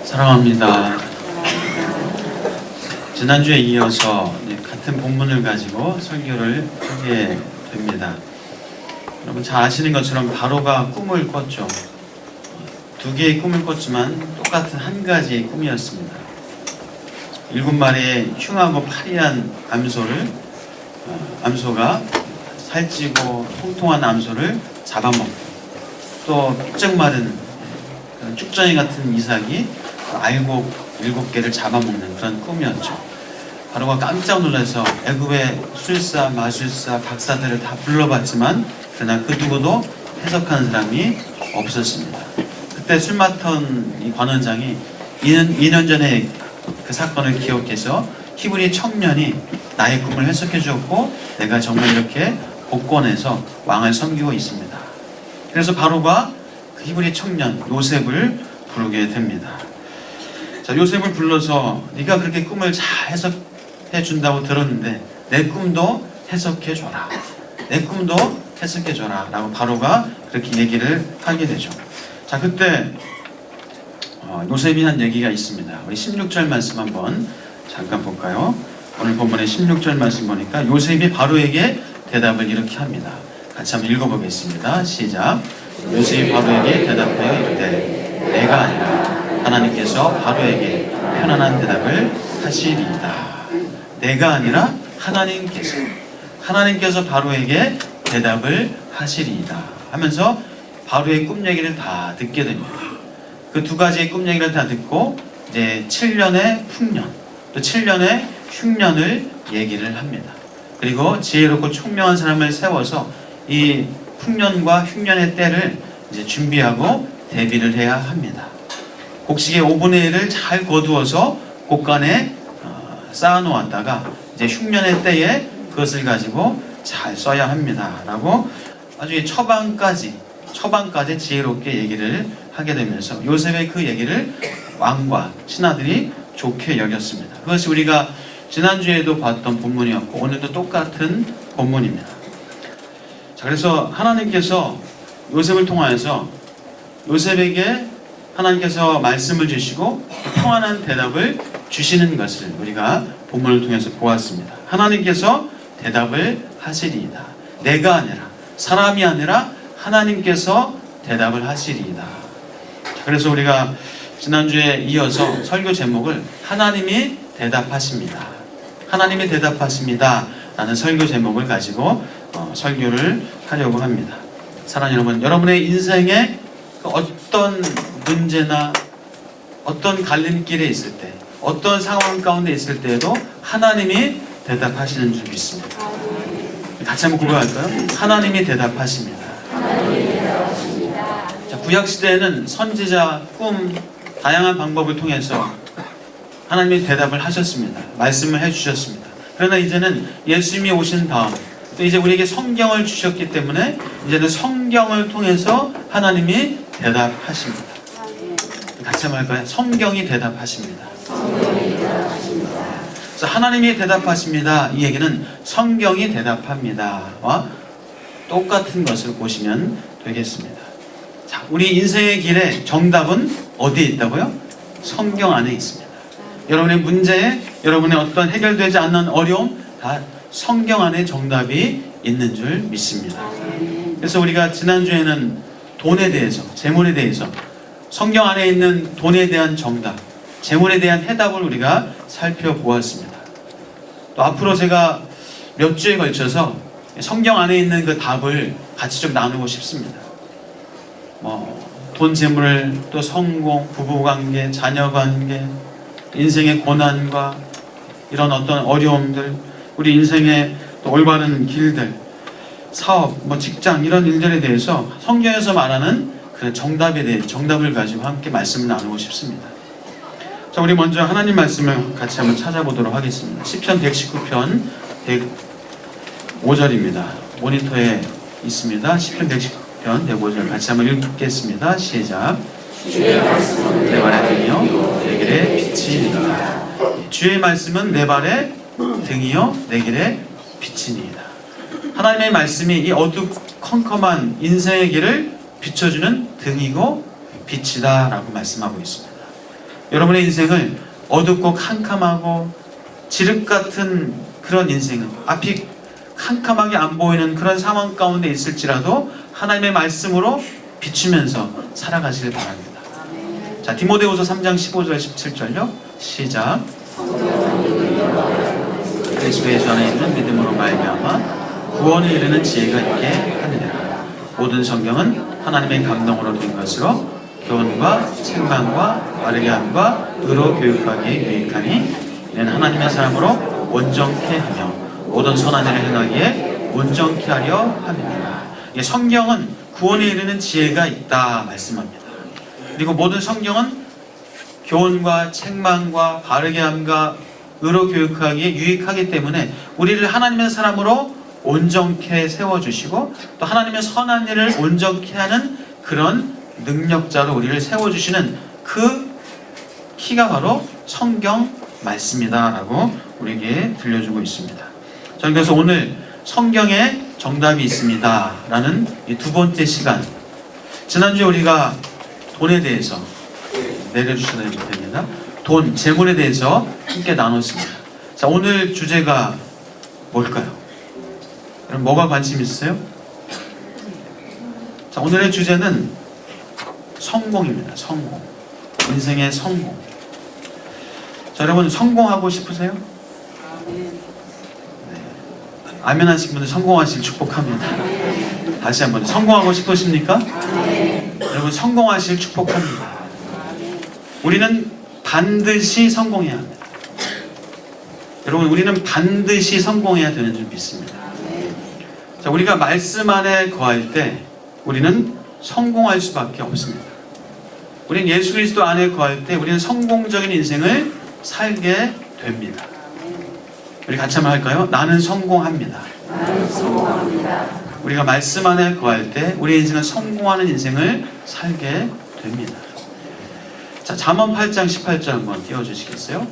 사랑합니다. 지난주에 이어서 같은 본문을 가지고 설교를 하게 됩니다. 여러분 잘 아시는 것처럼 바로가 꿈을 꿨죠. 두 개의 꿈을 꿨지만 똑같은 한 가지의 꿈이었습니다. 7마리의 흉하고 파리한 암소가 살찌고 통통한 암소를 잡아먹고 또 쩍 마른 쭉정이 같은 이삭이 알곡 7개를 잡아먹는 그런 꿈이었죠. 바로가 깜짝 놀라서 애굽의 술사, 마술사, 박사들을 다 불러봤지만 그러나 그 누구도 해석하는 사람이 없었습니다. 그때 술 맡은 이 관원장이 2년 전에 그 사건을 기억해서 히브리 청년이 나의 꿈을 해석해 주었고 내가 정말 이렇게 복권해서 왕을 섬기고 있습니다. 그래서 바로가 그 히브리 청년 요셉을 부르게 됩니다. 자, 요셉을 불러서 네가 그렇게 꿈을 잘 해석해 준다고 들었는데 내 꿈도 해석해 줘라. 내 꿈도 해석해 줘라 라고 바로가 그렇게 얘기를 하게 되죠. 자, 그때 요셉이 한 얘기가 있습니다. 우리 16절 말씀 한번 잠깐 볼까요? 오늘 본문의 16절 말씀 보니까 요셉이 바로에게 대답을 이렇게 합니다. 같이 한번 읽어보겠습니다. 시작. 요셉이 바로에게 대답하여 이르되 내가 아니라 하나님께서 바로에게 편안한 대답을 하시리이다. 내가 아니라 하나님께서 바로에게 대답을 하시리이다 하면서 바로의 꿈 얘기를 다 듣게 됩니다. 그 두 가지의 꿈 얘기를 다 듣고 이제 7년의 풍년 또 7년의 흉년을 얘기를 합니다. 그리고 지혜롭고 총명한 사람을 세워서 이 풍년과 흉년의 때를 이제 준비하고 대비를 해야 합니다. 곡식의 5분의 1을 잘 거두어서 곡간에 쌓아놓았다가 이제 흉년의 때에 그것을 가지고 잘 써야 합니다. 라고 아주 처방까지 지혜롭게 얘기를 하게 되면서 요셉의 그 얘기를 왕과 신하들이 좋게 여겼습니다. 그것이 우리가 지난주에도 봤던 본문이었고 오늘도 똑같은 본문입니다. 자, 그래서 하나님께서 요셉을 통하여서 요셉에게 하나님께서 말씀을 주시고 평안한 대답을 주시는 것을 우리가 본문을 통해서 보았습니다. 하나님께서 대답을 하시리이다. 내가 아니라 사람이 아니라 하나님께서 대답을 하시리이다. 그래서 우리가 지난주에 이어서 설교 제목을 하나님이 대답하십니다. 하나님이 대답하십니다 라는 설교 제목을 가지고 설교를 하려고 합니다. 사랑하는 여러분, 여러분의 인생에 어떤 문제나 어떤 갈림길에 있을 때 어떤 상황 가운데 있을 때에도 하나님이 대답하시는 줄 믿습니다. 같이 한번 고백할까요? 하나님이 대답하십니다. 자, 구약시대에는 선지자, 꿈, 다양한 방법을 통해서 하나님이 대답을 하셨습니다. 말씀을 해주셨습니다. 그러나 이제는 예수님이 오신 다음 또 이제 우리에게 성경을 주셨기 때문에 이제는 성경을 통해서 하나님이 대답하십니다. 같이 한번 할까요? 성경이 대답하십니다. 그래서 하나님이 대답하십니다. 이 얘기는 성경이 대답합니다와 똑같은 것을 보시면 되겠습니다. 자, 우리 인생의 길에 정답은 어디에 있다고요? 성경 안에 있습니다. 여러분의 문제에, 여러분의 어떤 해결되지 않는 어려움, 다 성경 안에 정답이 있는 줄 믿습니다. 그래서 우리가 지난주에는 돈에 대해서, 재물에 대해서 성경 안에 있는 돈에 대한 정답, 재물에 대한 해답을 우리가 살펴보았습니다. 또 앞으로 제가 몇 주에 걸쳐서 성경 안에 있는 그 답을 같이 좀 나누고 싶습니다. 돈, 재물, 또 성공, 부부관계, 자녀관계, 인생의 고난과 이런 어떤 어려움들, 우리 인생의 또 올바른 길들, 사업, 직장 이런 일들에 대해서 성경에서 말하는 그 정답을 가지고 함께 말씀을 나누고 싶습니다. 자, 우리 먼저 하나님 말씀을 같이 한번 찾아보도록 하겠습니다. 시편 119편 105절입니다. 모니터에 있습니다. 시편 119편 105절 같이 한번 읽겠습니다. 시작. 주의 말씀은 내 발의 등이요 내 길의 빛이니이다. 주의 말씀은 내 발의 등이요 내 길의 빛이니이다. 하나님의 말씀이 이 어두컴컴한 인생의 길을 비춰주는 등이고 빛이다 라고 말씀하고 있습니다. 여러분의 인생을 어둡고 캄캄하고 지륵 같은 그런 인생은, 앞이 캄캄하게 안 보이는 그런 상황 가운데 있을지라도 하나님의 말씀으로 비추면서 살아가시길 바랍니다. 자, 디모데후서 3장 15절 17절요. 시작. 그리스도 예수 안에 있는 믿음으로 말미암아 구원에 이르는 지혜가 있게 하느니라. 모든 성경은 하나님의 감동으로 된 것으로 교훈과 책망과 바르게 함과 의로 교육하기에 유익하니 이는 하나님의 사람으로 온전케 하며 모든 선한 일을 행하기에 온전케 하려 함이니라. 성경은 구원에 이르는 지혜가 있다 말씀합니다. 그리고 모든 성경은 교훈과 책망과 바르게 함과 의로 교육하기에 유익하기 때문에 우리를 하나님의 사람으로 온전케 세워주시고 또 하나님의 선한 일을 온전케 하는 그런 능력자로 우리를 세워주시는 그 키가 바로 성경 말씀이다 라고 우리에게 들려주고 있습니다. 저는 그래서 오늘 성경에 정답이 있습니다 라는 이 두 번째 시간, 지난주에 우리가 돈에 대해서 내려주셔야 됩니다. 돈, 재물에 대해서 함께 나눴습니다. 자, 오늘 주제가 뭘까요? 여러분 뭐가 관심 있으세요? 자, 오늘의 주제는 성공입니다. 성공. 인생의 성공. 자, 여러분 성공하고 싶으세요? 네. 아멘 하신 분들 성공하시길 축복합니다. 다시 한번, 성공하고 싶으십니까? 여러분 성공하시길 축복합니다. 우리는 반드시 성공해야 합니다. 여러분 우리는 반드시 성공해야 되는 줄 믿습니다. 자, 우리가 말씀 안에 거할 때 우리는 성공할 수밖에 없습니다. 우리는 예수 그리스도 안에 거할 때 우리는 성공적인 인생을 살게 됩니다. 우리 같이 한번 할까요? 나는 성공합니다. 나는 성공합니다. 우리가 말씀 안에 거할 때 우리 인생은 성공하는 인생을 살게 됩니다. 자, 잠언 8장 18절 한번 띄워주시겠어요?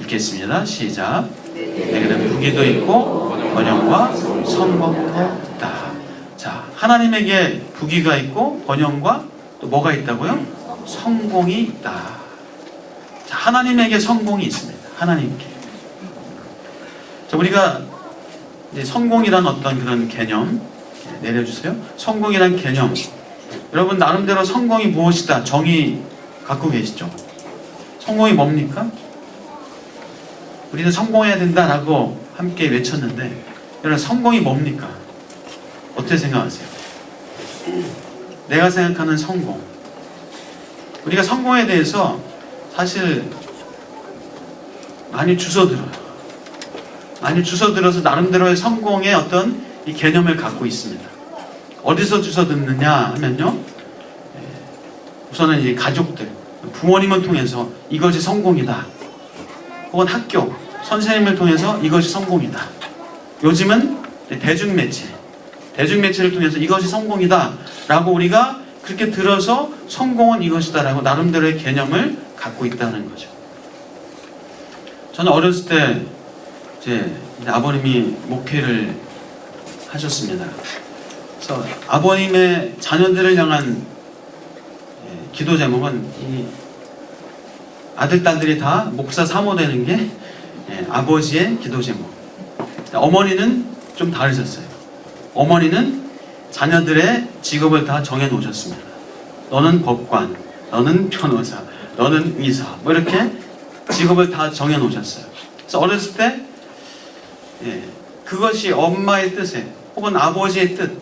읽겠습니다. 시작. 내게는 부귀도 있고 번영과 성공도 있다. 자, 하나님에게 부귀가 있고 번영과 또 뭐가 있다고요? 성공이 있다. 자, 하나님에게 성공이 있습니다. 하나님께. 자, 우리가 이제 성공이란 어떤 그런 개념 내려주세요. 성공이란 개념. 여러분 나름대로 성공이 무엇이다 정의 갖고 계시죠? 성공이 뭡니까? 우리는 성공해야 된다라고 함께 외쳤는데 여러분 성공이 뭡니까? 어떻게 생각하세요? 내가 생각하는 성공. 우리가 성공에 대해서 사실 많이 주워들어요. 많이 주워들어서 나름대로의 성공의 어떤 이 개념을 갖고 있습니다. 어디서 주워듣느냐 하면요, 우선은 이 가족들, 부모님을 통해서 이것이 성공이다. 혹은 학교, 선생님을 통해서 이것이 성공이다. 요즘은 대중매체를 통해서 이것이 성공이다 라고 우리가 그렇게 들어서 성공은 이것이다 라고 나름대로의 개념을 갖고 있다는 거죠. 저는 어렸을 때 이제 아버님이 목회를 하셨습니다. 그래서 아버님의 자녀들을 향한 기도 제목은 이 아들, 딸들이 다 목사 사모되는 게 아버지의 기도 제목. 어머니는 좀 다르셨어요. 어머니는 자녀들의 직업을 다 정해 놓으셨습니다. 너는 법관, 너는 변호사, 너는 의사, 뭐 이렇게 직업을 다 정해 놓으셨어요. 그래서 어렸을 때 그것이 엄마의 뜻에 혹은 아버지의 뜻,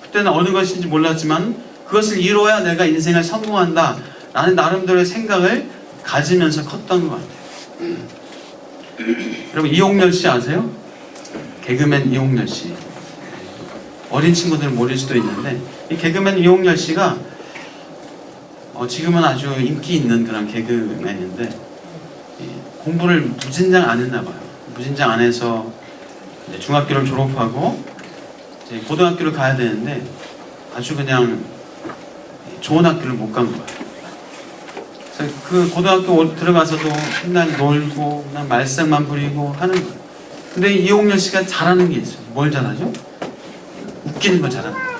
그때는 어느 것인지 몰랐지만 그것을 이뤄야 내가 인생을 성공한다 라는 나름대로의 생각을 가지면서 컸던 것 같아요. 여러분 이홍렬 씨 아세요? 개그맨 이홍렬 씨. 어린 친구들은 모를 수도 있는데 이 개그맨 이홍렬 씨가 지금은 아주 인기 있는 그런 개그맨인데 공부를 무진장 안 했나 봐요. 무진장 안 해서 중학교를 졸업하고 이제 고등학교를 가야 되는데 아주 그냥 좋은 학교를 못 간 거예요. 그래서 그 고등학교 들어가서도 맨날 놀고 그냥 말썽만 부리고 하는 거예요. 근데 이홍렬 씨가 잘하는 게 있어요. 뭘 잘하죠? 웃기는 거 잘하는 거예요.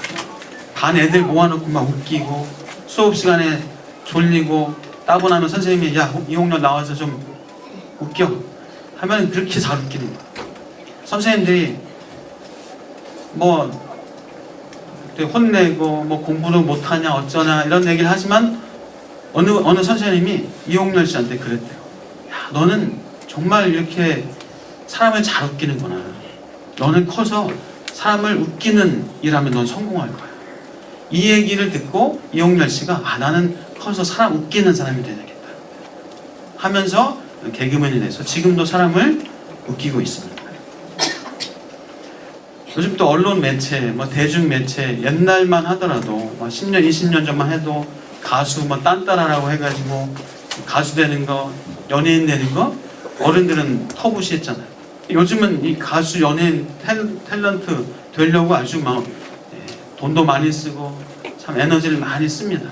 반 애들 모아놓고 막 웃기고 수업 시간에 졸리고 따분하면 선생님이 야 이홍렬 나와서 좀 웃겨 하면 그렇게 잘 웃기는 거야. 선생님들이 뭐 혼내고 뭐 공부를 못하냐 어쩌냐 이런 얘기를 하지만 어느 선생님이 이홍렬 씨한테 그랬대요. 야 너는 정말 이렇게 사람을 잘 웃기는구나. 너는 커서 사람을 웃기는 일하면 넌 성공할 거야. 이 얘기를 듣고 이홍렬 씨가 나는 커서 사람 웃기는 사람이 되야겠다 하면서 개그맨이 돼서 지금도 사람을 웃기고 있습니다. 요즘 또 언론 매체, 뭐 대중 매체 옛날만 하더라도 뭐 10년, 20년 전만 해도 가수 뭐 딴따라라고 해가지고 가수 되는 거, 연예인 되는 거 어른들은 터부시했잖아요. 요즘은 이 가수, 연예인, 탤런트 되려고 아주 막 돈도 많이 쓰고 참 에너지를 많이 씁니다.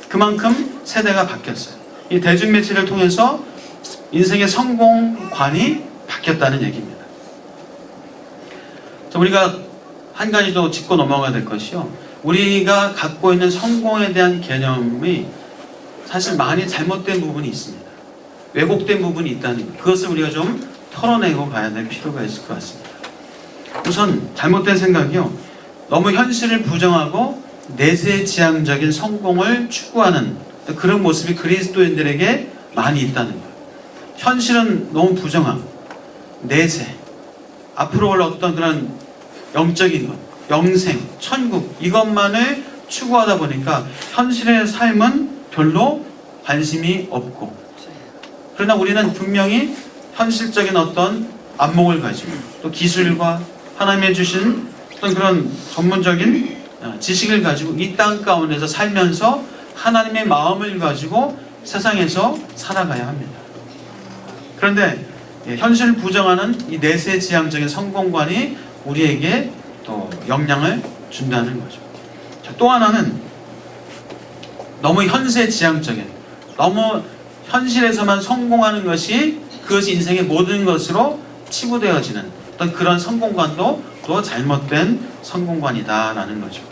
그만큼 세대가 바뀌었어요. 이 대중 매체를 통해서 인생의 성공관이 바뀌었다는 얘기입니다. 자, 우리가 한 가지 더 짚고 넘어가야 될 것이요. 우리가 갖고 있는 성공에 대한 개념이 사실 많이 잘못된 부분이 있습니다. 왜곡된 부분이 있다는 것. 그것을 우리가 좀 털어내고 가야 될 필요가 있을 것 같습니다. 우선 잘못된 생각이요. 너무 현실을 부정하고 내세지향적인 성공을 추구하는 그런 모습이 그리스도인들에게 많이 있다는 거예요. 현실은 너무 부정하고 내세, 앞으로 올 어떤 그런 영적인 것, 영생, 천국 이것만을 추구하다 보니까 현실의 삶은 별로 관심이 없고, 그러나 우리는 분명히 현실적인 어떤 안목을 가지고 또 기술과 하나님의 주신 어떤 그런 전문적인 지식을 가지고 이 땅 가운데서 살면서 하나님의 마음을 가지고 세상에서 살아가야 합니다. 그런데 현실을 부정하는 이 내세지향적인 성공관이 우리에게 또 영향을 준다는 거죠. 자, 또 하나는 너무 현세지향적인, 너무 현실에서만 성공하는 것이 그것이 인생의 모든 것으로 치부되어지는 어떤 그런 성공관도 또 잘못된 성공관이다라는 거죠.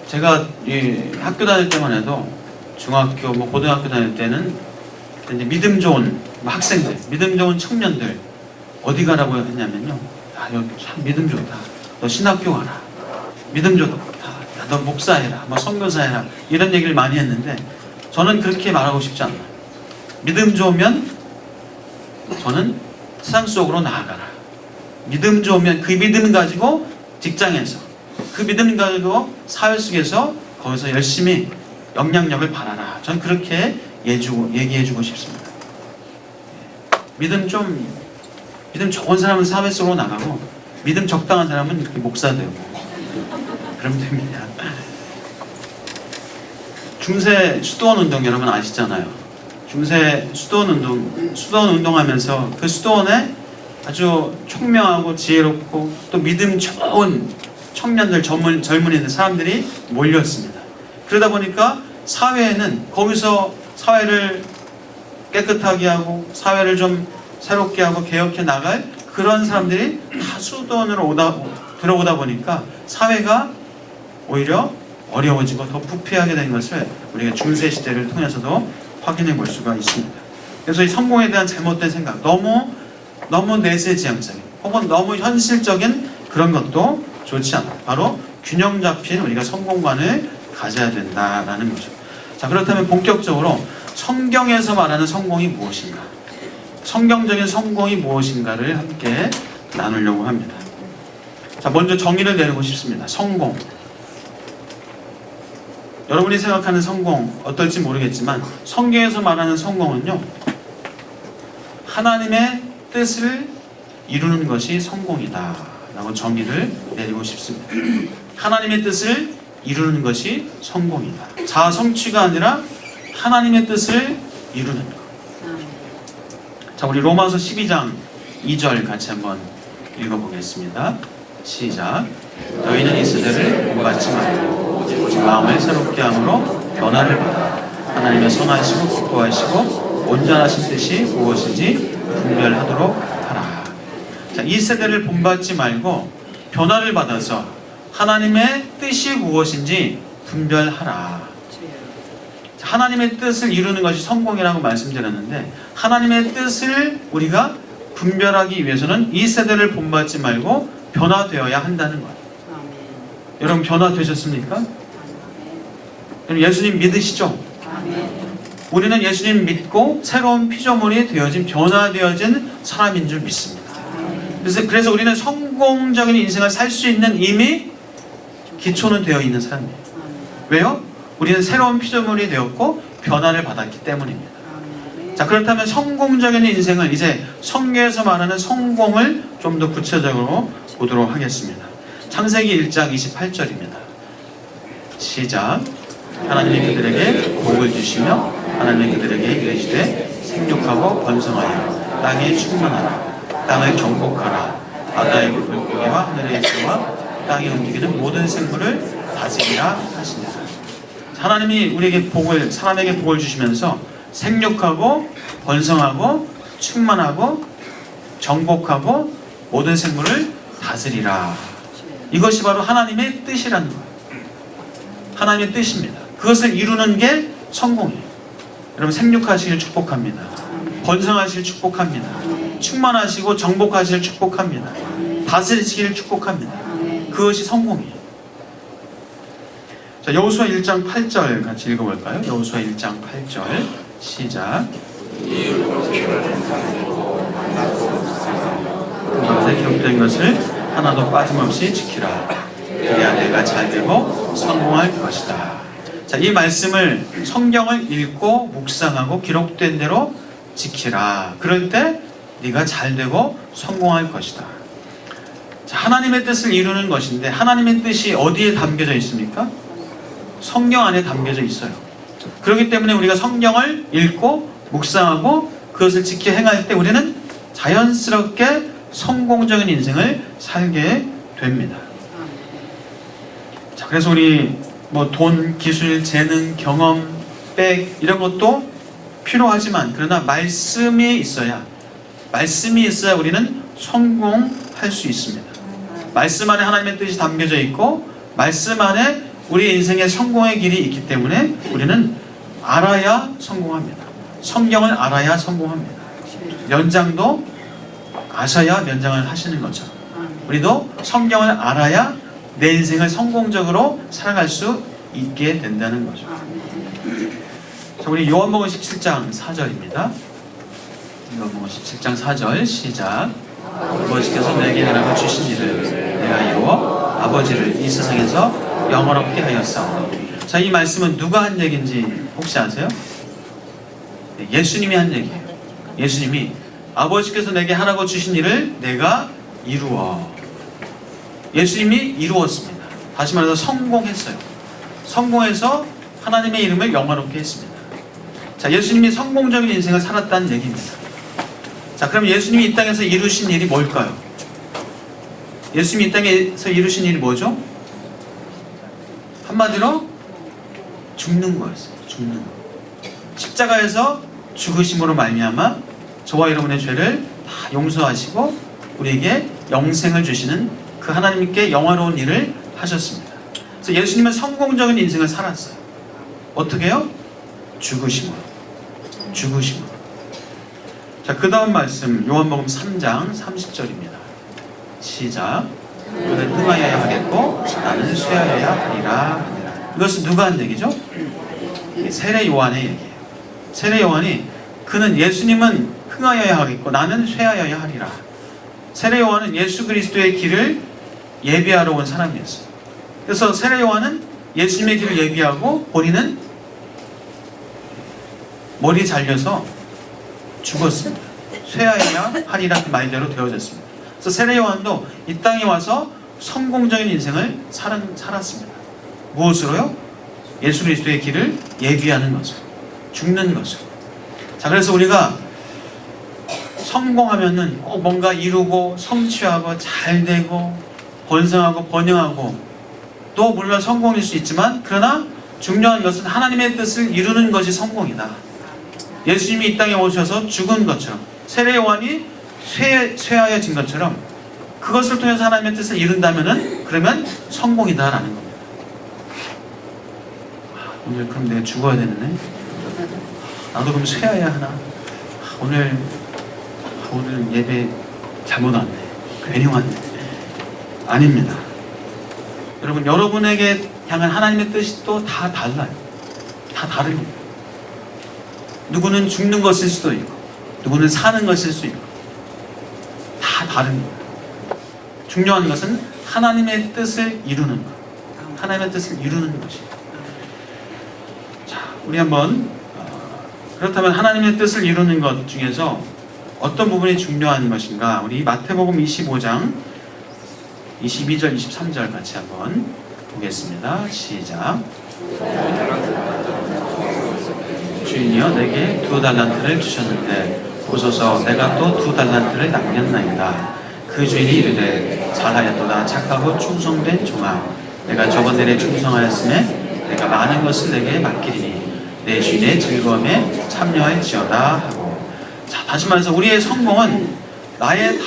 제가 학교 다닐 때만 해도 중학교, 뭐 고등학교 다닐 때는 이제 믿음 좋은 학생들, 믿음 좋은 청년들 어디 가라고 했냐면요. 야, 여기 참 믿음 좋다. 너 신학교 가라. 믿음 좋다. 야, 너 목사해라. 뭐 선교사해라. 이런 얘기를 많이 했는데 저는 그렇게 말하고 싶지 않아요. 믿음 좋으면 저는 세상 속으로 나아가라. 믿음 좋으면 그 믿음 가지고 직장에서, 그 믿음 가지고 사회 속에서 거기서 열심히 영향력을 발휘하라. 전 그렇게 얘기해주고 싶습니다. 믿음 좋은 사람은 사회 속으로 나가고 믿음 적당한 사람은 이렇게 목사 되고 그러면 됩니다. 중세 수도원 운동 여러분 아시잖아요. 중세 수도원 운동하면서 그 수도원에 아주 총명하고 지혜롭고 또 믿음 좋은 청년들, 젊은이들, 사람들이 몰렸습니다. 그러다 보니까 사회에는 거기서 사회를 깨끗하게 하고 사회를 좀 새롭게 하고 개혁해 나갈 그런 사람들이 다 수도원으로 들어오다 보니까 사회가 오히려 어려워지고 더 부패하게 된 것을 우리가 중세 시대를 통해서도 확인해 볼 수가 있습니다. 그래서 이 성공에 대한 잘못된 생각, 너무 내세지향적인 혹은 너무 현실적인 그런 것도 좋지 않아요. 바로 균형 잡힌 우리가 성공관을 가져야 된다라는 거죠. 자, 그렇다면 본격적으로 성경에서 말하는 성공이 무엇인가? 성경적인 성공이 무엇인가를 함께 나누려고 합니다. 자, 먼저 정의를 내리고 싶습니다. 성공. 여러분이 생각하는 성공 어떨지 모르겠지만 성경에서 말하는 성공은요, 하나님의 뜻을 이루는 것이 성공이다 라고 정의를 내리고 싶습니다. 하나님의 뜻을 이루는 것이 성공이다. 자아 성취가 아니라 하나님의 뜻을 이루는 것. 자, 우리 로마서 12장 2절 같이 한번 읽어보겠습니다. 시작. 너희는 이 세대를 본받지 말고 마음을 새롭게 함으로 변화를 받아 하나님의 선하시고 기뻐하시고 온전하신 뜻이 무엇인지 분별하도록 하라. 자, 이 세대를 본받지 말고 변화를 받아서 하나님의 뜻이 무엇인지 분별하라. 하나님의 뜻을 이루는 것이 성공이라고 말씀드렸는데, 하나님의 뜻을 우리가 분별하기 위해서는 이 세대를 본받지 말고 변화되어야 한다는 거예요. 아멘. 여러분 변화되셨습니까? 아멘. 여러분 예수님 믿으시죠? 아멘. 우리는 예수님 믿고 새로운 피조물이 되어진, 변화되어진 사람인 줄 믿습니다. 그래서 우리는 성공적인 인생을 살 수 있는 이미 기초는 되어 있는 사람이에요. 왜요? 우리는 새로운 피조물이 되었고 변화를 받았기 때문입니다. 자, 그렇다면 성공적인 인생을, 이제 성경에서 말하는 성공을 좀 더 구체적으로 보도록 하겠습니다. 창세기 1장 28절입니다. 시작. 하나님이 그들에게 복을 주시며 하나님이 그들에게 이르시되 생육하고 번성하여 땅에 충만하라. 땅을 정복하라. 바다의 물고기와 하늘의 새와 땅에 움직이는 모든 생물을 다스리라 하시니라. 하나님이 우리에게 복을, 사람에게 복을 주시면서 생육하고 번성하고 충만하고 정복하고 모든 생물을 다스리라. 이것이 바로 하나님의 뜻이라는 거예요. 하나님의 뜻입니다. 그것을 이루는 게 성공이에요. 여러분 생육하시길 축복합니다. 번성하시길 축복합니다. 충만하시고 정복하시길 축복합니다. 다스리시길 축복합니다. 그것이 성공이에요. 자, 여호수아 1장 8절 같이 읽어볼까요? 여호수아 1장 8절 시작. 그것에 기록된 것을 하나도 빠짐없이 지키라. 그래야 내가 잘되고 성공할 것이다. 자, 이 말씀을, 성경을 읽고 묵상하고 기록된 대로 지키라. 그럴 때 네가 잘되고 성공할 것이다. 자, 하나님의 뜻을 이루는 것인데, 하나님의 뜻이 어디에 담겨져 있습니까? 성경 안에 담겨져 있어요. 그렇기 때문에 우리가 성경을 읽고 묵상하고 그것을 지켜 행할 때 우리는 자연스럽게 성공적인 인생을 살게 됩니다. 자, 그래서 우리 뭐 돈, 기술, 재능, 경험, 백 이런 것도 필요하지만, 그러나 말씀이 있어야 우리는 성공할 수 있습니다. 말씀 안에 하나님의 뜻이 담겨져 있고 말씀 안에 우리 인생의 성공의 길이 있기 때문에 우리는 알아야 성공합니다. 성경을 알아야 성공합니다. 연장도 아셔야 면장을 하시는 것처럼 우리도 성경을 알아야 내 인생을 성공적으로 살아갈 수 있게 된다는 거죠. 자, 우리 요한복음 17장 4절입니다. 요한복음 17장 4절 시작. 아버지께서 내게 하나님을 주신 일을 내가 이루어 아버지를 이 세상에서 영원롭게 하였사오니. 자, 이 말씀은 누가 한 얘기인지 혹시 아세요? 네, 예수님이 한 얘기예요. 예수님이 아버지께서 내게 하라고 주신 일을 내가 이루어. 예수님이 이루었습니다. 다시 말해서 성공했어요. 성공해서 하나님의 이름을 영화롭게 했습니다. 자, 예수님이 성공적인 인생을 살았다는 얘기입니다. 자, 그럼 예수님이 이 땅에서 이루신 일이 뭘까요? 예수님이 이 땅에서 이루신 일이 뭐죠? 한마디로 죽는 거였어요. 죽는 거. 십자가에서 죽으심으로 말미암아 저와 여러분의 죄를 다 용서하시고 우리에게 영생을 주시는 그 하나님께 영화로운 일을 하셨습니다. 그래서 예수님은 성공적인 인생을 살았어요. 어떻게요? 죽으심으로. 자, 그 다음 말씀 요한복음 3장 30절입니다. 시작. 그는 흥하여야 하겠고 나는 쇠하여야 하리라. 이것은 누가 한 얘기죠? 세례 요한의 얘기예요. 세례 요한이, 그는, 예수님은 흥하여야 하겠고 나는 쇠하여야 하리라. 세례 요한은 예수 그리스도의 길을 예비하러 온 사람이었어요. 그래서 세례 요한은 예수님의 길을 예비하고 본인은 머리 잘려서 죽었습니다. 쇠하여야 하리라 그 말대로 되어졌습니다. 그래서 세례 요한도 이 땅에 와서 성공적인 인생을 살았습니다. 무엇으로요? 예수 그리스도의 길을 예비하는 것으로, 죽는 것으로. 자, 그래서 우리가 성공하면은 꼭 뭔가 이루고 성취하고 잘되고 번성하고 번영하고, 또 물론 성공일 수 있지만, 그러나 중요한 것은 하나님의 뜻을 이루는 것이 성공이다. 예수님이 이 땅에 오셔서 죽은 것처럼, 세례 요한이 쇠하여진 것처럼 그것을 통해서 하나님의 뜻을 이룬다면은 그러면 성공이다라는 겁니다. 오늘 그럼 내가 죽어야 되는데 나도 그럼 쇠해야 하나? 오늘 예배 잘못 왔네. 괜히 왔네. 아닙니다. 여러분, 여러분에게 향한 하나님의 뜻이 또 다 달라요. 다 다릅니다. 누구는 죽는 것일 수도 있고, 누구는 사는 것일 수 있고, 다 다릅니다. 중요한 것은 하나님의 뜻을 이루는 것. 하나님의 뜻을 이루는 것이에요. 자, 우리 한번 그렇다면 하나님의 뜻을 이루는 것 중에서 어떤 부분이 중요한 것인가? 우리 마태복음 25장 22절, 23절 같이 한번 보겠습니다. 시작. 주인이여 내게 2달란트를 주셨는데 보소서 내가 또 2달란트를 남겼나이다. 그 주인이 이르되 잘하였도다 착하고 충성된 종아 내가 적은 일에 충성하였으며 내가 많은 것을 내게 맡기리니 내 주인의 즐거움에 참여할지어다 하고. 자, 다시 말해서 우리의 성공은 나의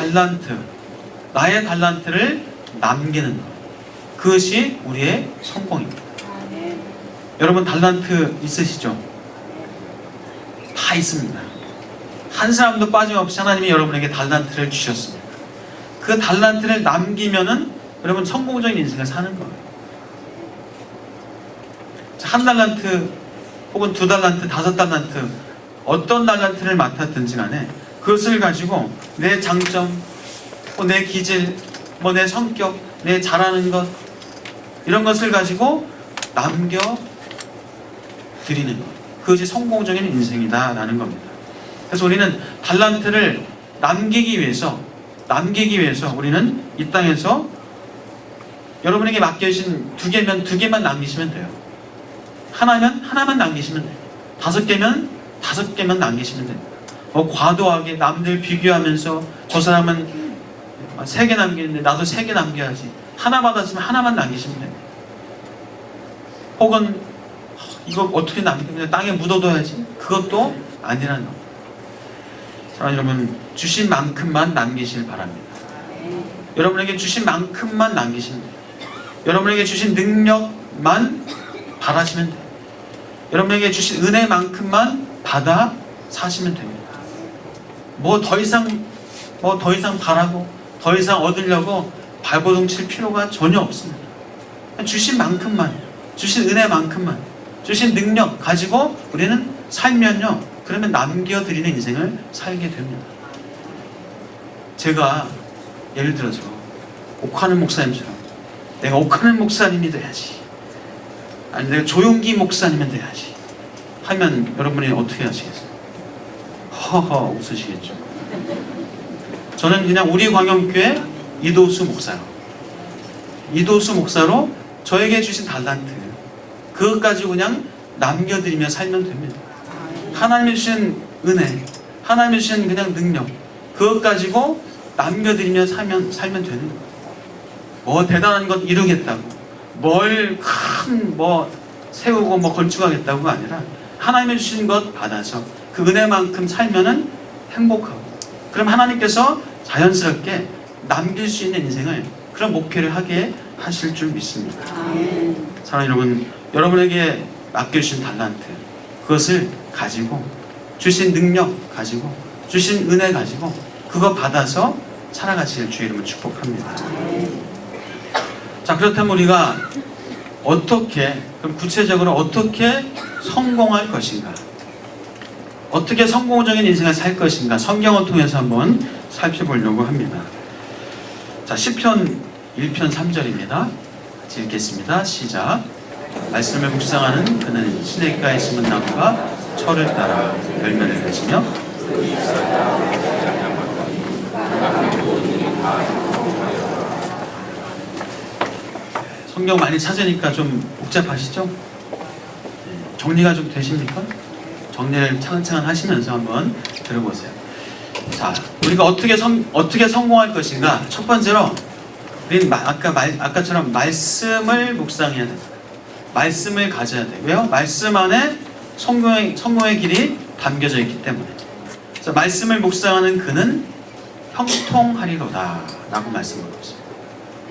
달란트를 남기는 것. 그것이 우리의 성공입니다. 여러분 달란트 있으시죠? 다 있습니다. 한 사람도 빠짐없이 하나님이 여러분에게 달란트를 주셨습니다. 그 달란트를 남기면은 여러분 성공적인 인생을 사는 거예요. 한 달란트 혹은 2달란트, 5달란트 어떤 달란트를 맡았든지 간에 그것을 가지고 내 장점, 내 기질, 내 성격, 내 잘하는 것 이런 것을 가지고 남겨 드리는 것. 그것이 성공적인 인생이다라는 겁니다. 그래서 우리는 달란트를 남기기 위해서 우리는 이 땅에서 여러분에게 맡겨주신 2개면 2개만 남기시면 돼요. 하나면 하나만 남기시면 돼요. 5개면 5개만 남기시면 됩니다. 과도하게 남들 비교하면서 저 사람은 3개 남기는데 나도 3개 남겨야지. 하나 받았으면 하나만 남기시면 됩니다. 혹은 이거 어떻게 남기면 땅에 묻어둬야지. 그것도 아니라는 겁니다. 여러분 주신 만큼만 남기실 바랍니다. 여러분에게 주신 만큼만 남기시면 돼요. 여러분에게 주신 능력만 바라시면 돼요. 여러분에게 주신 은혜만큼만 받아 사시면 됩니다. 더 이상 바라고 더 이상 얻으려고 발버둥 칠 필요가 전혀 없습니다. 주신 만큼만, 주신 은혜만큼만, 주신 능력 가지고 우리는 살면요, 그러면 남겨드리는 인생을 살게 됩니다. 제가 예를 들어서 옥하는 목사님처럼 내가 옥하는 목사님이 돼야지, 아니 내가 조용기 목사님이 돼야지 하면 여러분이 어떻게 하시겠어요? 허허 웃으시겠죠. 저는 그냥 우리 광영교회 이도수 목사로 저에게 주신 달란트 그것 가지고 그냥 남겨드리며 살면 됩니다. 하나님이 주신 은혜, 하나님이 주신 그냥 능력 그것 가지고 남겨드리며 살면 되는 거예요. 대단한 것 이루겠다고 뭘 큰 세우고 건축하겠다고가 아니라 하나님이 주신 것 받아서 그 은혜만큼 살면은 행복하고, 그럼 하나님께서 자연스럽게 남길 수 있는 인생을 그런 목표를 하게 하실 줄 믿습니다. 사랑하는 여러분, 여러분에게 맡겨주신 달란트 그것을 가지고 주신 능력 가지고 주신 은혜 가지고 그거 받아서 살아가실 주의 이름을 축복합니다. 자, 그렇다면 우리가 그럼 구체적으로 어떻게 성공할 것인가, 어떻게 성공적인 인생을 살 것인가 성경을 통해서 한번 살펴보려고 합니다. 자, 시편 1편 3절입니다. 같이 읽겠습니다. 시작. 말씀을 묵상하는 그는 시냇가에 심은 나무가 철을 따라 열매를 맺으며 성경 많이 찾으니까 좀 복잡하시죠? 정리가 좀 되십니까? 정리를 차근차근 하시면서 한번 들어보세요. 자, 우리가 어떻게 성공할 것인가? 첫 번째로 우리는 아까처럼 말씀을 묵상해야 됩니다. 말씀을 가져야 돼요. 왜요? 말씀 안에 성공의 길이 담겨져 있기 때문에. 그래서 말씀을 묵상하는 그는 형통하리로다 라고 말씀하고 있습니다.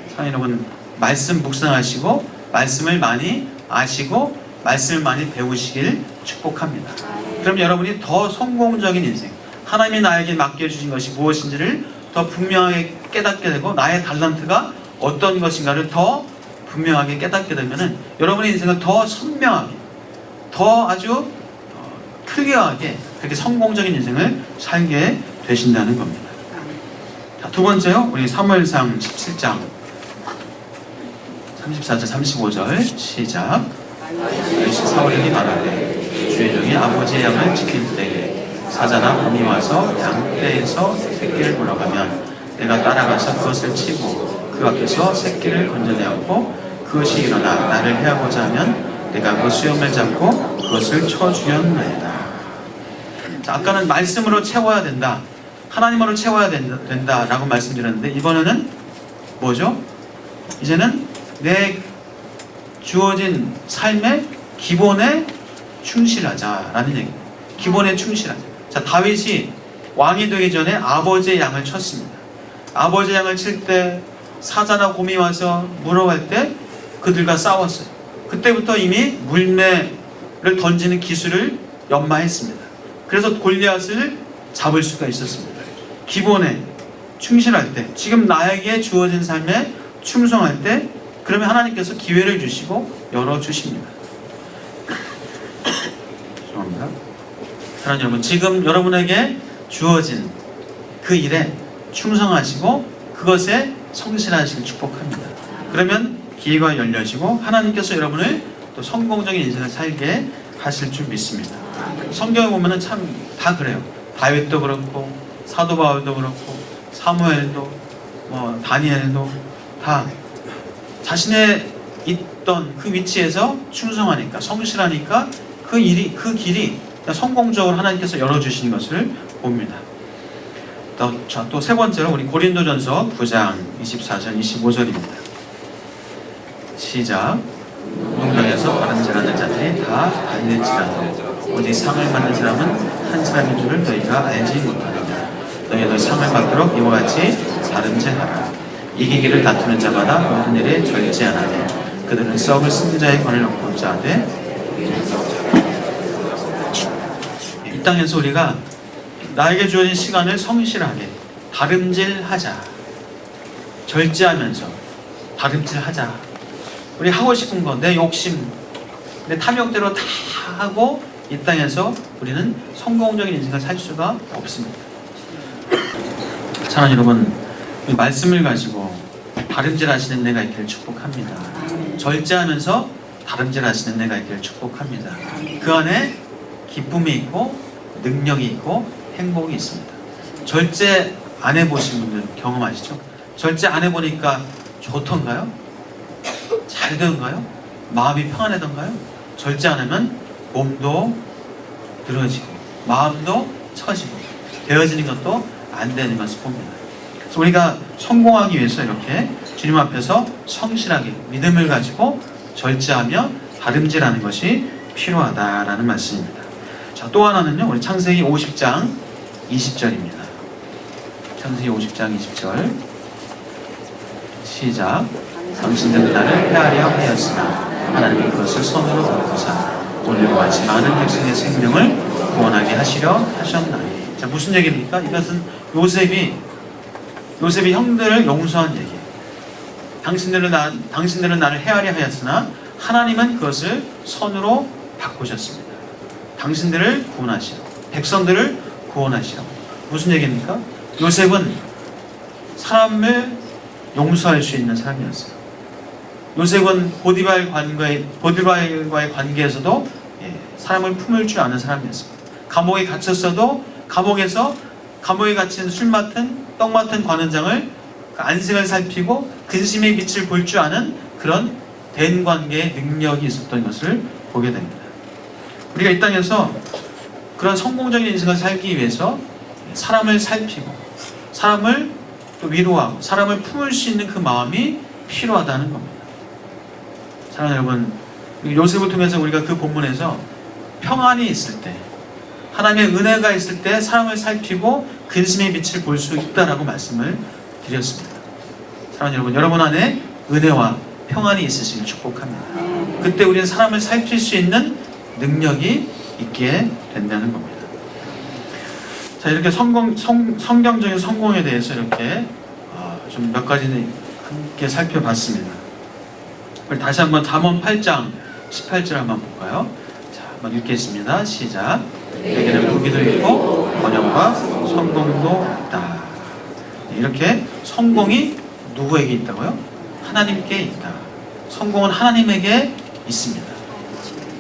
사랑하는 여러분, 말씀 묵상하시고 말씀을 많이 아시고 말씀을 많이 배우시길 축복합니다. 그럼 여러분이 더 성공적인 인생, 하나님이 나에게 맡겨주신 것이 무엇인지를 더 분명하게 깨닫게 되고 나의 달란트가 어떤 것인가를 더 분명하게 깨닫게 되면은 여러분의 인생은 더 선명하게, 더 아주 클리어하게 그렇게 성공적인 인생을 살게 되신다는 겁니다. 자, 두 번째요. 우리 사무엘상 17장 34절 35절 시작. 사울에게 말하되 주의 종이 아버지의 양을 지킬 때에 사자나 곰이 와서 양떼에서 새끼를 물어가면 내가 따라가서 그것을 치고 그 앞에서 새끼를 건져내었고 그것이 일어나 나를 해하고자 하면 내가 그 수염을 잡고 그것을 쳐주었나이다. 자, 아까는 말씀으로 채워야 된다, 하나님으로 채워야 된다라고 말씀드렸는데 이번에는 뭐죠? 이제는 내 주어진 삶의 기본에 충실하자라는 얘기입니다. 기본에 충실하자. 자, 다윗이 왕이 되기 전에 아버지의 양을 쳤습니다. 아버지의 양을 칠 때 사자나 곰이 와서 물어갈 때 그들과 싸웠어요. 그때부터 이미 물매를 던지는 기술을 연마했습니다. 그래서 골리앗을 잡을 수가 있었습니다. 기본에 충실할 때, 지금 나에게 주어진 삶에 충성할 때, 그러면 하나님께서 기회를 주시고 열어주십니다. 죄송합니다. 사랑하는 여러분, 지금 여러분에게 주어진 그 일에 충성하시고 그것에 성실하시길 축복합니다. 그러면 기회가 열려지고 하나님께서 여러분을 또 성공적인 인생을 살게 하실 줄 믿습니다. 성경에 보면은 참 다 그래요. 다윗도 그렇고 사도 바울도 그렇고 사무엘도 다니엘도 다 자신의 있던 그 위치에서 충성하니까, 성실하니까 그 길이 성공적으로 하나님께서 열어주시는 것을 봅니다. 또 세 번째로 우리 고린도전서 9장 24절 25절입니다. 시작. 운명에서 바른질하는 자들이 다 달릴지라도 오직 상을 받는 사람은 한 사람인 줄을 너희가 알지 못하느냐. 너희도 상을 받도록 이와 같이 바른질하라. 이기기를 다투는 자마다 모든 일에 절제하나니 그들은 썩을 승자의 권을 얻고자 하되. 이 땅에서 우리가 나에게 주어진 시간을 성실하게 다름질하자, 절제하면서 다름질하자. 우리 하고 싶은 거, 내 욕심, 내 탐욕대로 다 하고 이 땅에서 우리는 성공적인 인생을 살 수가 없습니다. 사랑하는 여러분, 이 말씀을 가지고 다름질하시는 내가 있기를 축복합니다. 절제하면서 다름질하시는 내가 있기를 축복합니다. 그 안에 기쁨이 있고 능력이 있고 행복이 있습니다. 절제 안 해보신 분들 경험하시죠? 절제 안 해보니까 좋던가요? 잘 되던가요? 마음이 평안하던가요? 절제 안 하면 몸도 늘어지고 마음도 처지고 되어지는 것도 안 되는 것을 봅니다. 그래서 우리가 성공하기 위해서 이렇게 주님 앞에서 성실하게 믿음을 가지고 절제하며 다름질하는 것이 필요하다라는 말씀입니다. 자, 또 하나는요, 우리 창세기 50장 20절입니다. 창세기 50장 20절 시작. 당신들은 나를 헤아려 하였으나 하나님이 그것을 선으로 받고사 오늘과 같이 많은 백성의 생명을 구원하게 하시려 하셨나니. 자, 무슨 얘기입니까? 이것은 요셉이 형들을 용서한 얘기예요. 당신들은 나를 헤아려 하였으나 하나님은 그것을 선으로 바꾸셨습니다. 당신들을 구원하시라, 백성들을 구원하시라. 무슨 얘기입니까? 요셉은 사람을 용서할 수 있는 사람이었어요. 요셉은 보디발과의 관계에서도 사람을 품을 줄 아는 사람이었습니다. 감옥에 갇혔어도 감옥에 갇힌 떡 맡은 관원장을 안색을 살피고 근심의 빛을 볼 줄 아는 그런 대인관계의 능력이 있었던 것을 보게 됩니다. 우리가 이 땅에서 그런 성공적인 인생을 살기 위해서 사람을 살피고 사람을 또 위로하고 사람을 품을 수 있는 그 마음이 필요하다는 겁니다. 사랑하는 여러분, 요셉을 통해서 우리가 그 본문에서 평안이 있을 때, 하나님의 은혜가 있을 때 사람을 살피고 근심의 빛을 볼 수 있다라고 말씀을 드렸습니다. 사랑하는 여러분, 여러분 안에 은혜와 평안이 있으시길 축복합니다. 그때 우리는 사람을 살필 수 있는 능력이 있게 된다는 겁니다. 자, 이렇게 성경적인 성공에 대해서 이렇게 좀 몇 가지 함께 살펴봤습니다. 우리 다시 한번 잠언 8장 18절 한번 볼까요? 자, 한번 읽겠습니다. 시작. 내게는 부귀도 있고 번영과 성공도 있다. 이렇게 성공이 누구에게 있다고요? 하나님께 있다. 성공은 하나님에게 있습니다.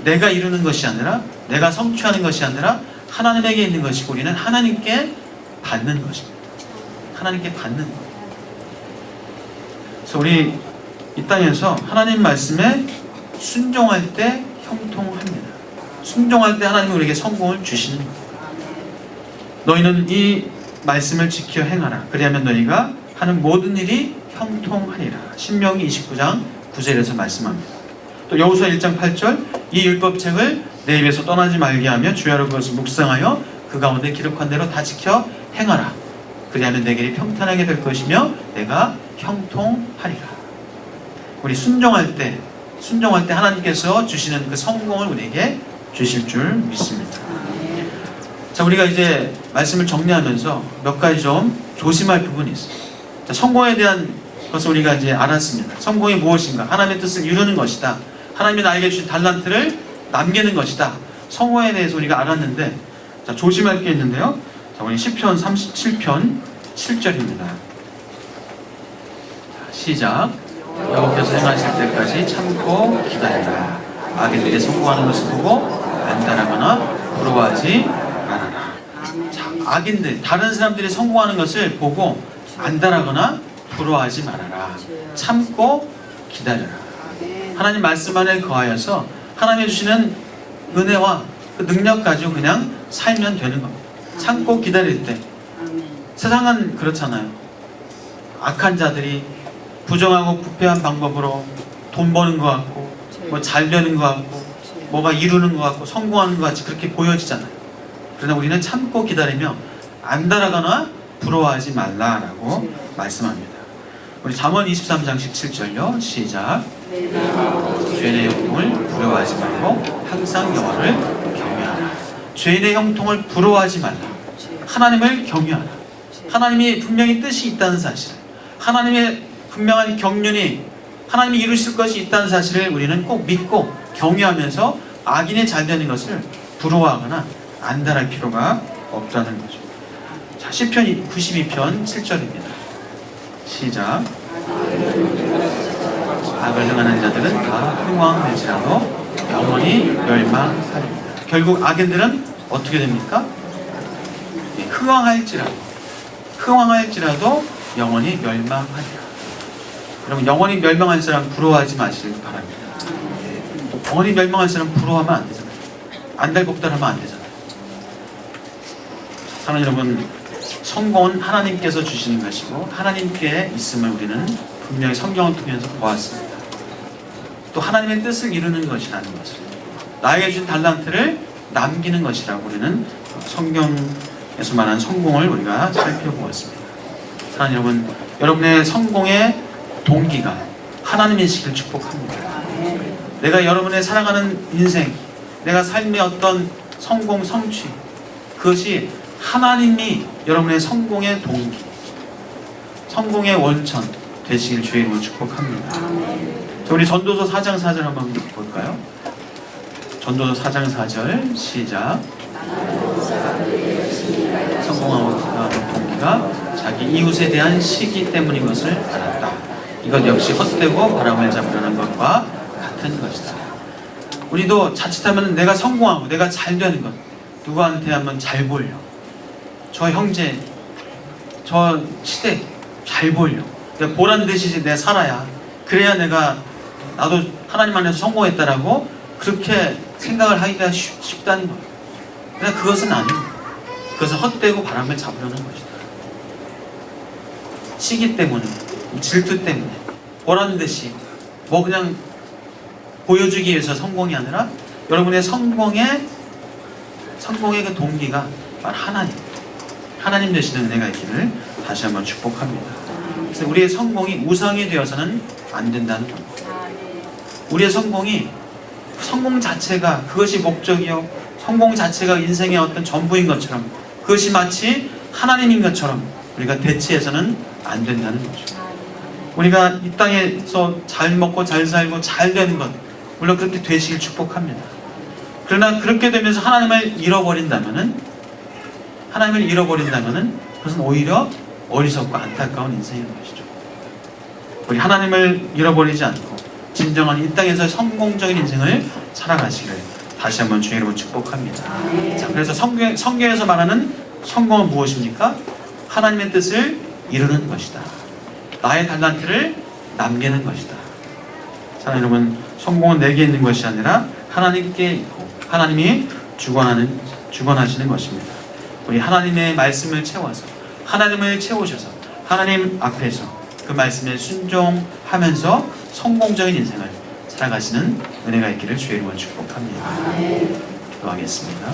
내가 이루는 것이 아니라, 내가 성취하는 것이 아니라 하나님에게 있는 것이고, 우리는 하나님께 받는 것입니다. 하나님께 받는 것. 그래서 우리 이 땅에서 하나님 말씀에 순종할 때 형통합니다. 순종할 때 하나님이 우리에게 성공을 주시는 겁니다. 너희는 이 말씀을 지켜 행하라. 그리하면 너희가 하는 모든 일이 형통하리라. 신명기 29장 9절에서 말씀합니다. 또 여호수아 1장 8절, 이 율법책을 내 입에서 떠나지 말게 하며 주야로 그것을 묵상하여 그 가운데 기록한 대로 다 지켜 행하라. 그리하면 내 길이 평탄하게 될 것이며 내가 형통하리라. 우리 순종할 때 하나님께서 주시는 그 성공을 우리에게 주실 줄 믿습니다. 자, 우리가 이제 말씀을 정리하면서 몇 가지 좀 조심할 부분이 있어요. 자, 성공에 대한 것을 우리가 이제 알았습니다. 성공이 무엇인가? 하나님의 뜻을 이루는 것이다. 하나님이 나에게 주신 달란트를 남기는 것이다. 성공에 대해서 우리가 알았는데, 자, 조심할 게 있는데요. 자, 우리 시편 37편 7절입니다. 자, 시작. 여호와께서 행하실 때까지 참고 기다리라. 악인들이 성공하는 것을 보고 안달하거나 부러워하지 말아라. 자, 악인들, 다른 사람들이 성공하는 것을 보고 안달하거나 부러워하지 말아라. 참고 기다려라. 하나님 말씀 안에 거하여서 하나님이 주시는 은혜와 그 능력 가지고 그냥 살면 되는 겁니다. 참고 기다릴 때. 세상은 그렇잖아요. 악한 자들이 부정하고 부패한 방법으로 돈 버는 것 같고, 뭐 잘 되는 것 같고, 뭐가 이루는 것 같고, 성공하는 것 같이 그렇게 보여지잖아요. 그러나 우리는 참고 기다리며 안달하거나 부러워하지 말라라고 말씀합니다. 우리 잠언 23장 17절요. 시작. 죄인의 형통을 부러워하지 말고 항상 여호와를 경외하라. 죄인의 형통을 부러워하지 말라. 하나님을 경외하라. 하나님이 분명히 뜻이 있다는 사실, 하나님의 분명한 경륜이, 하나님이 이루실 것이 있다는 사실을 우리는 꼭 믿고 경외하면서 악인이 잘 되는 것을 부러워하거나 안달할 필요가 없다는 거죠. 자, 시편 92편 7절입니다. 시작. 악을 행하는 자들은 다 흥왕할지라도 영원히 멸망하리라. 결국 악인들은 어떻게 됩니까? 흥왕할지라도 영원히 멸망하리라. 여러분, 영원히 멸망할 사람 부러워하지 마시길 바랍니다. 영원히 멸망할 사람 부러워하면 안 되잖아요. 안달복달하면 안 되잖아요. 사랑하는 여러분, 성공은 하나님께서 주시는 것이고 하나님께 있음을 우리는 분명히 성경을 통해서 보았습니다. 또 하나님의 뜻을 이루는 것이라는 것을, 나에게 주신 달란트를 남기는 것이라고 우리는 성경에서 말하는 성공을 우리가 살펴보았습니다. 사랑하는 여러분, 여러분의 성공의 동기가 하나님이시길 축복합니다. 내가 여러분의 살아가는 인생, 내가 삶의 어떤 성공, 성취, 그것이 하나님이 여러분의 성공의 동기, 성공의 원천 되시길 주의 이름으로 축복합니다. 자, 우리 전도서 4장 4절 한번 볼까요? 전도서 4장 4절 시작. 성공하는 동기가 자기 이웃에 대한 시기 때문인 것을 알았다. 이것 역시 헛되고 바람을 잡으려는 것과 같은 것이다. 우리도 자칫하면 내가 성공하고 내가 잘 되는 것, 누구한테 하면 잘 보여, 저 형제, 저 시댁 잘 보여, 내가 보란 듯이 내가 살아야, 그래야 나도 하나님 안에서 성공했다라고 그렇게 생각을 하기가 쉽다는 거예요. 그러나 그것은 아닙니다. 그것은 헛되고 바람을 잡으려는 것이다. 시기 때문에, 질투 때문에, 보란 듯이 뭐 그냥 보여주기 위해서 성공이 아니라 여러분의 성공의 그 동기가 바로 하나님 되시는 은혜가 있기를 다시 한번 축복합니다. 그래서 우리의 성공이 우상이 되어서는 안 된다는 겁니다. 우리의 성공 자체가 그것이 목적이요, 성공 자체가 인생의 어떤 전부인 것처럼, 그것이 마치 하나님인 것처럼 우리가 대체해서는 안 된다는 거죠. 우리가 이 땅에서 잘 먹고 잘 살고 잘 되는 것, 물론 그렇게 되시길 축복합니다. 그러나 그렇게 되면서 하나님을 잃어버린다면은 그것은 오히려 어리석고 안타까운 인생인 것이죠. 우리 하나님을 잃어버리지 않고 진정한 이 땅에서 성공적인 인생을 살아가시기를 다시 한번 주의 이름으로 축복합니다. 자, 그래서 성경에서 말하는 성공은 무엇입니까? 하나님의 뜻을 이루는 것이다. 나의 달란트를 남기는 것이다. 자, 여러분, 성공은 내게 있는 것이 아니라 하나님께 있고 하나님이 주관하시는 것입니다. 우리 하나님의 말씀을 채워서, 하나님을 채우셔서 하나님 앞에서 그 말씀에 순종하면서 성공적인 인생을 살아가시는 은혜가 있기를 주의 이름으로 축복합니다. 기도하겠습니다.